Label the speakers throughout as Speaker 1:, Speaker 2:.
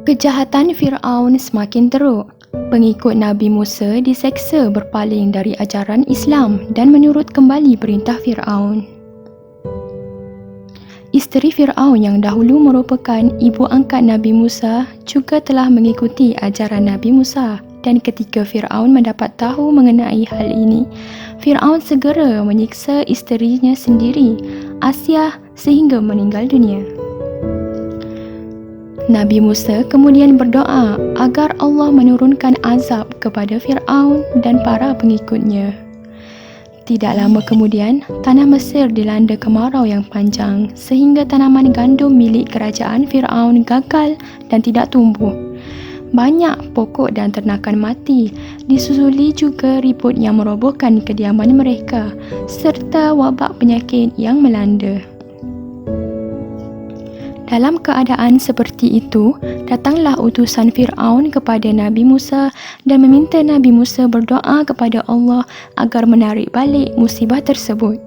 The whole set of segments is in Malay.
Speaker 1: Kejahatan Fir'aun semakin teruk. Pengikut Nabi Musa diseksa berpaling dari ajaran Islam dan menurut kembali perintah Fir'aun. Isteri Fir'aun yang dahulu merupakan ibu angkat Nabi Musa juga telah mengikuti ajaran Nabi Musa, dan ketika Fir'aun mendapat tahu mengenai hal ini, Fir'aun segera menyiksa isterinya sendiri, Asiah, sehingga meninggal dunia. Nabi Musa kemudian berdoa agar Allah menurunkan azab kepada Fir'aun dan para pengikutnya. Tidak lama kemudian, tanah Mesir dilanda kemarau yang panjang sehingga tanaman gandum milik kerajaan Fir'aun gagal dan tidak tumbuh. Banyak pokok dan ternakan mati, disusuli juga ribut yang merobohkan kediaman mereka serta wabak penyakit yang melanda. Dalam keadaan seperti itu, datanglah utusan Fir'aun kepada Nabi Musa dan meminta Nabi Musa berdoa kepada Allah agar menarik balik musibah tersebut.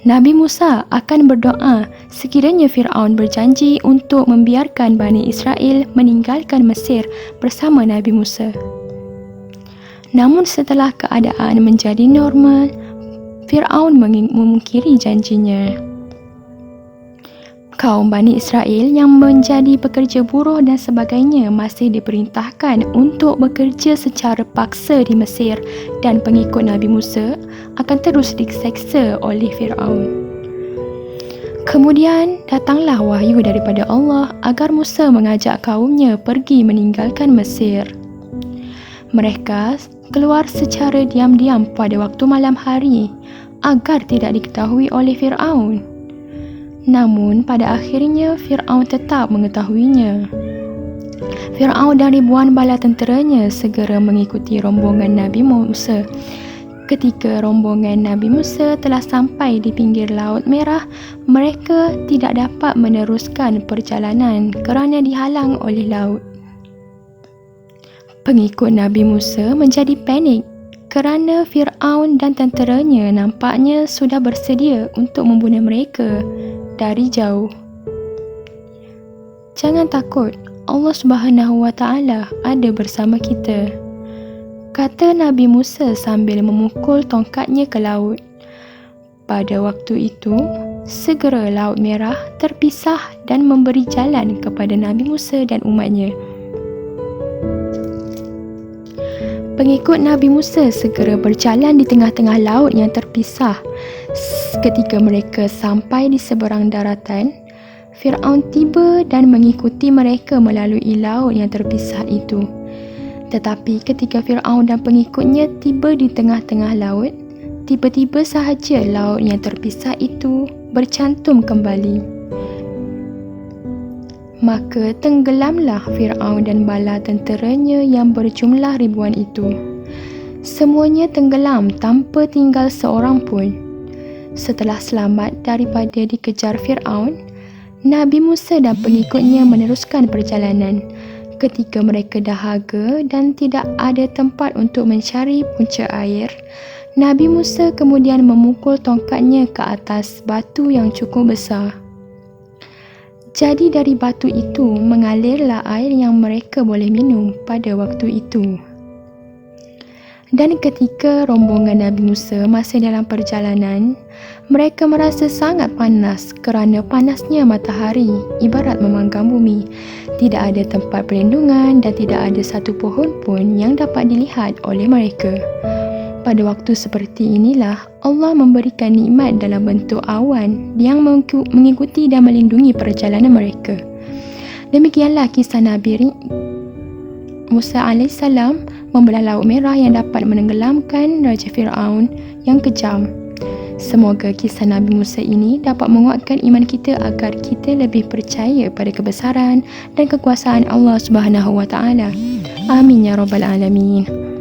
Speaker 1: Nabi Musa akan berdoa sekiranya Fir'aun berjanji untuk membiarkan Bani Israel meninggalkan Mesir bersama Nabi Musa. Namun setelah keadaan menjadi normal, Fir'aun memungkiri janjinya. Kaum Bani Israel yang menjadi pekerja buruh dan sebagainya masih diperintahkan untuk bekerja secara paksa di Mesir, dan pengikut Nabi Musa akan terus diseksa oleh Fir'aun. Kemudian datanglah wahyu daripada Allah agar Musa mengajak kaumnya pergi meninggalkan Mesir. Mereka keluar secara diam-diam pada waktu malam hari agar tidak diketahui oleh Fir'aun. Namun pada akhirnya Fir'aun tetap mengetahuinya. Fir'aun dan ribuan bala tenteranya segera mengikuti rombongan Nabi Musa. Ketika rombongan Nabi Musa telah sampai di pinggir Laut Merah, mereka tidak dapat meneruskan perjalanan kerana dihalang oleh laut. Pengikut Nabi Musa menjadi panik kerana Fir'aun dan tenteranya nampaknya sudah bersedia untuk membunuh mereka dari jauh. Jangan takut, Allah Subhanahu wa Ta'ala ada bersama kita, kata Nabi Musa sambil memukul tongkatnya ke laut. Pada waktu itu, segera Laut Merah terpisah dan memberi jalan kepada Nabi Musa dan umatnya. Pengikut Nabi Musa segera berjalan di tengah-tengah laut yang terpisah. Ketika mereka sampai di seberang daratan, Fir'aun tiba dan mengikuti mereka melalui laut yang terpisah itu. Tetapi ketika Fir'aun dan pengikutnya tiba di tengah-tengah laut, tiba-tiba sahaja laut yang terpisah itu bercantum kembali. Maka tenggelamlah Fir'aun dan bala tenteranya yang berjumlah ribuan itu. Semuanya tenggelam tanpa tinggal seorang pun. Setelah selamat daripada dikejar Fir'aun, Nabi Musa dan pengikutnya meneruskan perjalanan. Ketika mereka dahaga dan tidak ada tempat untuk mencari punca air, Nabi Musa kemudian memukul tongkatnya ke atas batu yang cukup besar. Jadi dari batu itu mengalirlah air yang mereka boleh minum pada waktu itu. Dan ketika rombongan Nabi Musa masih dalam perjalanan, mereka merasa sangat panas kerana panasnya matahari ibarat memanggang bumi. Tidak ada tempat perlindungan dan tidak ada satu pohon pun yang dapat dilihat oleh mereka. Pada waktu seperti inilah Allah memberikan nikmat dalam bentuk awan yang mengikuti dan melindungi perjalanan mereka. Demikianlah kisah Nabi Musa AS membelah Laut Merah yang dapat menenggelamkan Raja Fir'aun yang kejam. Semoga kisah Nabi Musa ini dapat menguatkan iman kita agar kita lebih percaya pada kebesaran dan kekuasaan Allah Subhanahu wa Ta'ala. Amin ya rabbal alamin.